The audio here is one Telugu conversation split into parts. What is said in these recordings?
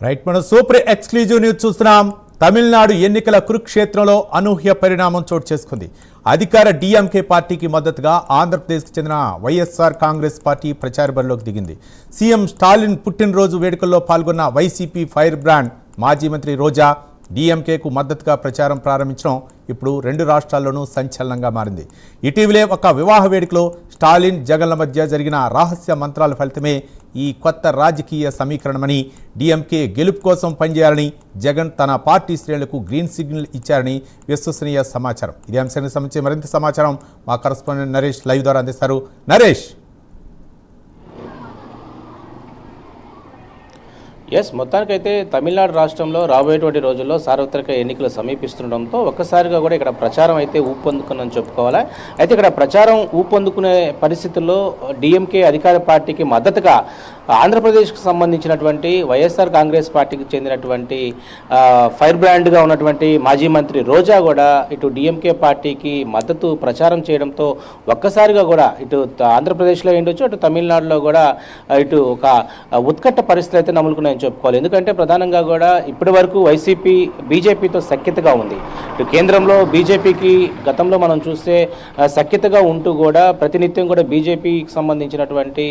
రైట్, మనం సూపర్ ఎక్స్క్లూజివ్ న్యూస్ చూస్తున్నాం. తమిళనాడు ఎన్నికల కురుక్షేత్రంలో అనూహ్య పరిణామం చోటు చేసుకుంది. అధికార డిఎంకే పార్టీకి మద్దతుగా ఆంధ్రప్రదేశ్కు చెందిన వైఎస్ఆర్ కాంగ్రెస్ పార్టీ ప్రచార బరిలోకి దిగింది. సీఎం స్టాలిన్ పుట్టినరోజు వేడుకల్లో పాల్గొన్న వైసీపీ ఫైర్ బ్రాండ్ మాజీ మంత్రి రోజా డిఎంకేకు మద్దతుగా ప్రచారం ప్రారంభించడం ఇప్పుడు రెండు రాష్ట్రాల్లోనూ సంచలనంగా మారింది. ఇటీవలే ఒక వివాహ వేడుకలో స్టాలిన్ జగన్ల మధ్య జరిగిన రహస్య మంత్రాల ఫలితమే ఈ కొత్త రాజకీయ సమీకరణమని, డిఎంకే గెలుపు కోసం పనిచేయాలని జగన్ తన పార్టీ శ్రేణులకు గ్రీన్ సిగ్నల్ ఇచ్చారని విశ్వసనీయ సమాచారం. ఇదే అంశానికి సంబంధించి మరింత సమాచారం మా కరెస్పాండెంట్ నరేష్ లైవ్ ద్వారా అందిస్తారు. నరేష్, మొత్తానికైతే తమిళనాడు రాష్ట్రంలో రాబోయేటువంటి రోజుల్లో సార్వత్రిక ఎన్నికలు సమీపిస్తుండడంతో ఒక్కసారిగా కూడా ఇక్కడ ప్రచారం అయితే ఊపందుకుందని చెప్పుకోవాలి. అయితే ఇక్కడ ప్రచారం ఊపందుకునే పరిస్థితుల్లో డిఎంకే అధికార పార్టీకి మద్దతుగా ఆంధ్రప్రదేశ్కు సంబంధించినటువంటి వైఎస్ఆర్ కాంగ్రెస్ పార్టీకి చెందినటువంటి ఫైర్ బ్రాండ్గా ఉన్నటువంటి మాజీ మంత్రి రోజా కూడా ఇటు డిఎంకే పార్టీకి మద్దతు ప్రచారం చేయడంతో ఒక్కసారిగా కూడా ఇటు ఆంధ్రప్రదేశ్లో ఉండొచ్చు, అటు తమిళనాడులో కూడా ఇటు ఒక ఉత్కట్ట పరిస్థితి అయితే నమ్ముకున్నాయని చెప్పుకోవాలి. ఎందుకంటే ప్రధానంగా కూడా ఇప్పటి వరకు వైసీపీ బీజేపీతో సఖ్యతగా ఉంది. ఇటు కేంద్రంలో బీజేపీకి గతంలో మనం చూస్తే సఖ్యతగా ఉంటూ కూడా ప్రతినిత్యం కూడా బీజేపీకి సంబంధించినటువంటి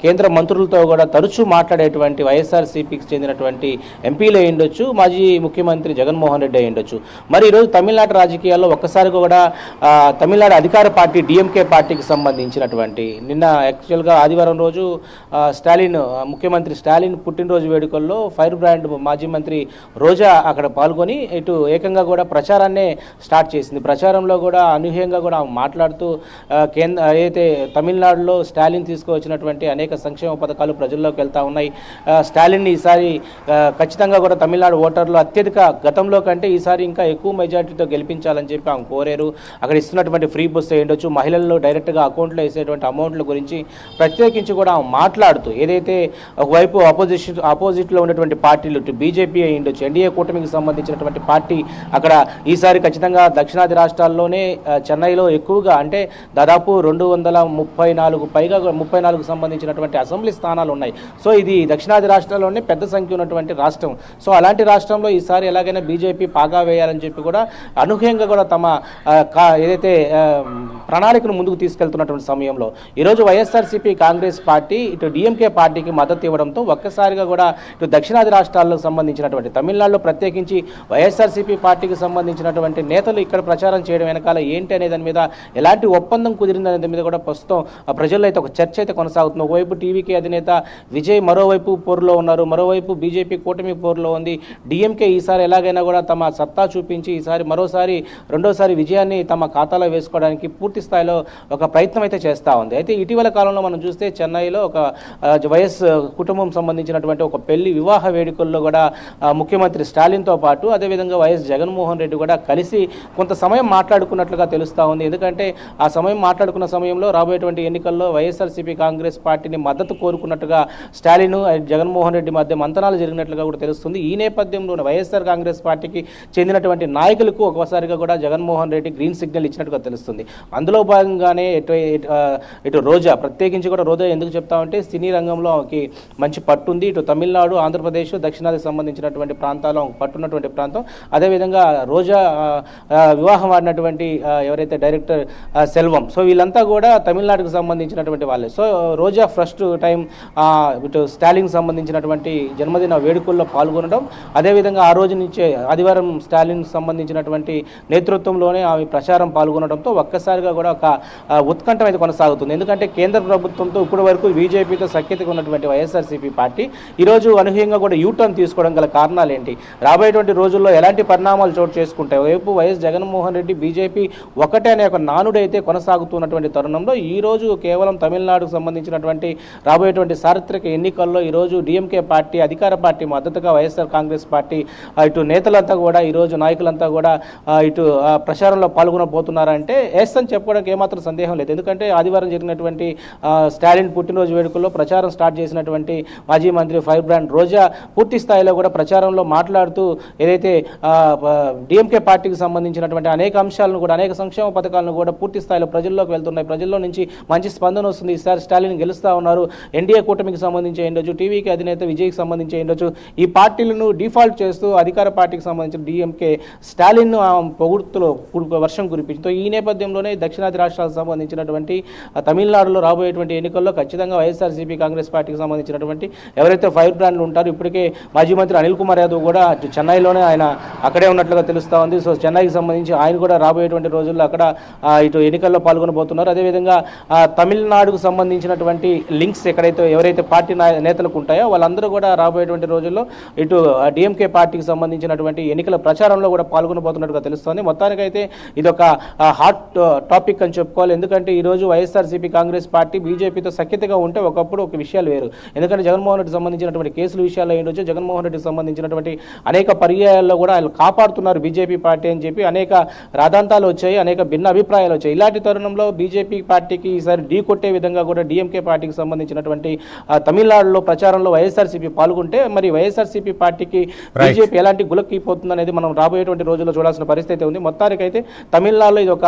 కేంద్ర మంత్రులతో కూడా తరచూ మాట్లాడేటువంటి వైఎస్ఆర్సీపీకి చెందినటువంటి ఎంపీలు అయ్యుండొచ్చు, మాజీ ముఖ్యమంత్రి జగన్మోహన్ రెడ్డి అయ్యుండొచ్చు. మరి ఈరోజు తమిళనాడు రాజకీయాల్లో ఒక్కసారిగా కూడా తమిళనాడు అధికార పార్టీ డిఎంకే పార్టీకి సంబంధించినటువంటి నిన్న యాక్చువల్గా ఆదివారం రోజు ముఖ్యమంత్రి స్టాలిన్ పుట్టినరోజు వేడుకల్లో ఫైర్ బ్రాండ్ మాజీ మంత్రి రోజా అక్కడ పాల్గొని ఇటు ఏకంగా కూడా ప్రచారాన్నే స్టార్ట్ చేసింది. ప్రచారంలో కూడా అనూహ్యంగా కూడా మాట్లాడుతూ ఏదైతే తమిళనాడులో స్టాలిన్ తీసుకువచ్చినటువంటి అనేక సంక్షేమ పథకాలు ప్రజల్లోకి వెళ్తా ఉన్నాయి. స్టాలిన్ని ఈసారి ఖచ్చితంగా కూడా తమిళనాడు ఓటర్లు అత్యధిక గతంలో కంటే ఈసారి ఇంకా ఎక్కువ మెజార్టీతో గెలిపించాలని చెప్పి ఆమె కోరారు. అక్కడ ఇస్తున్నటువంటి ఫ్రీ బస్ వేయవచ్చు, మహిళల్లో డైరెక్ట్గా అకౌంట్లో వేసేటువంటి అమౌంట్ల గురించి ప్రత్యేకించి కూడా ఆమె మాట్లాడుతూ ఏదైతే ఒకవైపు ఆపోజిట్లో ఉన్నటువంటి పార్టీలు బీజేపీ అయ్యుండొచ్చు, ఎన్డీఏ కూటమికి సంబంధించినటువంటి పార్టీ అక్కడ ఈసారి ఖచ్చితంగా దక్షిణాది రాష్ట్రాల్లోనే చెన్నైలో ఎక్కువగా అంటే దాదాపు 234 సంబంధించినటువంటి అసెంబ్లీ స్థానాలు ఉన్నాయి. సో ఇది దక్షిణాది రాష్ట్రాల్లోనే పెద్ద సంఖ్య ఉన్నటువంటి రాష్ట్రం. సో అలాంటి రాష్ట్రంలో ఈసారి ఎలాగైనా బీజేపీ పాగా వేయాలని చెప్పి కూడా అనూహ్యంగా కూడా తమ ఏదైతే ప్రణాళికను ముందుకు తీసుకెళ్తున్నటువంటి సమయంలో ఈరోజు వైఎస్ఆర్సీపీ కాంగ్రెస్ పార్టీ ఇటు డిఎంకే పార్టీకి మద్దతు ఇవ్వడంతో ఒక్కసారిగా కూడా ఇటు దక్షిణాది రాష్ట్రాలకు సంబంధించినటువంటి తమిళనాడులో ప్రత్యేకించి వైఎస్ఆర్సీపీ పార్టీకి సంబంధించినటువంటి నేతలు ఇక్కడ ప్రచారం చేయడం వెనకాల ఏంటి అనే దాని మీద ఎలాంటి ఒప్పందం కుదిరిందనే దాని మీద కూడా ప్రస్తుతం ప్రజల్లో అయితే ఒక చర్చ అయితే కొనసాగుతుంది. ఒకవైపు టీవీకే అధినేత విజయ్ మరోవైపు పోరులో ఉన్నారు, మరోవైపు బీజేపీ కూటమి పోరులో ఉంది. డిఎంకే ఈసారి ఎలాగైనా కూడా తమ సత్తా చూపించి ఈసారి రెండోసారి విజయాన్ని తమ ఖాతాలో వేసుకోవడానికి పూర్తి స్థాయిలో ఒక ప్రయత్నం అయితే చేస్తూ ఉంది. అయితే ఇటీవల కాలంలో మనం చూస్తే చెన్నైలో ఒక వైఎస్ కుటుంబం సంబంధించినటువంటి ఒక పెళ్లి వివాహ వేడుకల్లో కూడా ముఖ్యమంత్రి స్టాలిన్తో పాటు అదేవిధంగా వైఎస్ జగన్మోహన్ రెడ్డి కూడా కలిసి కొంత సమయం మాట్లాడుకున్నట్లుగా తెలుస్తూ ఉంది. ఎందుకంటే ఆ సమయం మాట్లాడుకున్న సమయంలో రాబోయేటువంటి ఎన్నికల్లో వైఎస్ఆర్సీపీ కాంగ్రెస్ పార్టీని మద్దతు కోరుకున్నట్టుగా స్టాలిన్ జగన్మోహన్ రెడ్డి మధ్య మంతనాలు జరిగినట్లుగా కూడా తెలుస్తుంది. ఈ నేపథ్యంలో వైఎస్ఆర్ కాంగ్రెస్ పార్టీకి చెందినటువంటి నాయకులకు ఒకసారిగా కూడా జగన్మోహన్ రెడ్డి గ్రీన్ సిగ్నల్ ఇచ్చినట్టుగా తెలుస్తుంది. అందులో భాగంగానే ఇటు రోజా ప్రత్యేకించి కూడా రోజా ఎందుకు చెప్తామంటే సినీ రంగంలో ఆమెకి మంచి పట్టుంది. ఇటు తమిళనాడు, ఆంధ్రప్రదేశ్, దక్షిణాదికి సంబంధించినటువంటి ప్రాంతాల్లో పట్టున్నటువంటి ప్రాంతం. అదేవిధంగా రోజా వివాహం ఆడినటువంటి ఎవరైతే డైరెక్టర్ సెల్వం, సో వీళ్ళంతా కూడా తమిళనాడుకు సంబంధించినటువంటి వాళ్ళే. సో రోజా ఫస్ట్ టైం ఇటు స్టాలిన్కి సంబంధించినటువంటి జన్మదిన వేడుకల్లో పాల్గొనడం, అదేవిధంగా ఆ రోజు నుంచే ఆదివారం స్టాలిన్కి సంబంధించినటువంటి నేతృత్వంలోనే ఆమె ప్రచారం పాల్గొనడంతో ఒక్కసారిగా కూడా ఒక ఉత్కంఠం అయితే కొనసాగుతుంది. ఎందుకంటే కేంద్ర ప్రభుత్వంతో ఇప్పటి వరకు బీజేపీతో సఖ్యతగా ఉన్నటువంటి వైఎస్ఆర్సీపీ పార్టీ ఈరోజు అనూహ్యంగా కూడా యూటర్న్ తీసుకోవడం గల కారణాలు ఏంటి, రాబోయేటువంటి రోజుల్లో ఎలాంటి పరిణామాలు చోటు చేసుకుంటాయి, వైపు వైఎస్ జగన్మోహన్ రెడ్డి బీజేపీ ఒకటే అనే ఒక నానుడైతే కొనసాగుతున్నటువంటి తరుణంలో ఈరోజు కేవలం తమిళనాడుకు సంబంధించినటువంటి రాబోయేటువంటి చారిత్రక ఎన్నికల్లో ఈరోజు డిఎంకే పార్టీ అధికార పార్టీ మద్దతుగా వైఎస్ఆర్ కాంగ్రెస్ పార్టీ ఇటు నేతలంతా కూడా ఈరోజు నాయకులంతా కూడా ఇటు ప్రచారంలో పాల్గొనబోతున్నారంటే ఎస్ అని చెప్పవచ్చు. చెప్పుకోవడానికి ఏమాత్రం సందేహం లేదు. ఎందుకంటే ఆదివారం జరిగినటువంటి స్టాలిన్ పుట్టినరోజు వేడుకల్లో ప్రచారం స్టార్ట్ చేసినటువంటి మాజీ మంత్రి ఫైర్ బ్రాండ్ రోజా పూర్తి స్థాయిలో కూడా ప్రచారంలో మాట్లాడుతూ ఏదైతే డిఎంకే పార్టీకి సంబంధించినటువంటి అనేక అంశాలను కూడా, అనేక సంక్షేమ పథకాలను కూడా పూర్తి స్థాయిలో ప్రజల్లోకి వెళ్తున్నాయి, ప్రజల్లో నుంచి మంచి స్పందన వస్తుంది, ఈసారి స్టాలిన్ గెలుస్తా ఉన్నారు, ఎన్డీఏ కూటమికి సంబంధించి ఉండొచ్చు, టీవీకి అధినేత విజయ్కి సంబంధించి ఉండొచ్చు, ఈ పార్టీలను డిఫాల్ట్ చేస్తూ అధికార పార్టీకి సంబంధించిన డిఎంకే స్టాలిన్ పొగుడుతులో వర్షం కురిపించింది. ఈ నేపథ్యంలోనే దక్షిణాది రాష్ట్రాలకు సంబంధించినటువంటి తమిళనాడులో రాబోయేటువంటి ఎన్నికల్లో ఖచ్చితంగా వైఎస్ఆర్సీపీ కాంగ్రెస్ పార్టీకి సంబంధించినటువంటి ఎవరైతే ఫైర్ బ్రాండ్లు ఉంటారో, ఇప్పటికే మాజీ మంత్రి అనిల్ కుమార్ యాదవ్ కూడా చెన్నైలోనే ఆయన అక్కడే ఉన్నట్లుగా తెలుస్తూ ఉంది. సో చెన్నైకి సంబంధించి ఆయన కూడా రాబోయేటువంటి రోజుల్లో అక్కడ ఇటు ఎన్నికల్లో పాల్గొనబోతున్నారు. అదేవిధంగా తమిళనాడుకు సంబంధించినటువంటి లింక్స్ ఎవరైతే పార్టీ నేతలకు ఉంటాయో వాళ్ళందరూ కూడా రాబోయేటువంటి రోజుల్లో ఇటు డిఎంకే పార్టీకి సంబంధించినటువంటి ఎన్నికల ప్రచారంలో కూడా పాల్గొనబోతున్నట్టుగా తెలుస్తోంది. మొత్తానికైతే ఇది ఒక హాట్ టాపిక్ అని చెప్పుకోవాలి. ఎందుకంటే ఈరోజు వైఎస్ఆర్సీపీ కాంగ్రెస్ పార్టీ బీజేపీతో సఖ్యతగా ఉంటే ఒకప్పుడు ఒక విషయాలు వేరు. ఎందుకంటే జగన్మోహన్ రెడ్డికి సంబంధించినటువంటి కేసుల విషయాల్లో ఏంటో, జగన్మోహన్ రెడ్డికి సంబంధించినటువంటి అనేక పర్యాయాల్లో కూడా ఆయన కాపాడుతున్నారు బీజేపీ పార్టీ అని చెప్పి అనేక రాద్ధాంతాలు వచ్చాయి, అనేక భిన్న అభిప్రాయాలు వచ్చాయి. ఇలాంటి తరుణంలో బీజేపీ పార్టీకి ఈసారి ఢీ కొట్టే విధంగా కూడా డిఎంకే పార్టీకి సంబంధించినటువంటి తమిళనాడులో ప్రచారంలో వైఎస్ఆర్సీపీ పాల్గొంటే మరి వైఎస్ఆర్సీపీ పార్టీకి బీజేపీ ఎలాంటి గులక్కిపోతుంది అనేది మనం రాబోయేటువంటి రోజుల్లో చూడాల్సిన పరిస్థితి ఉంది. మొత్తానికైతే తమిళనాడులో ఇది ఒక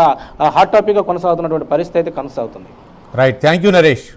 హాట్ టాపిక్గా కొనసాగుతున్నటువంటి పరిస్థితి అయితే కొనసాగుతుంది. Right, thank you Naresh.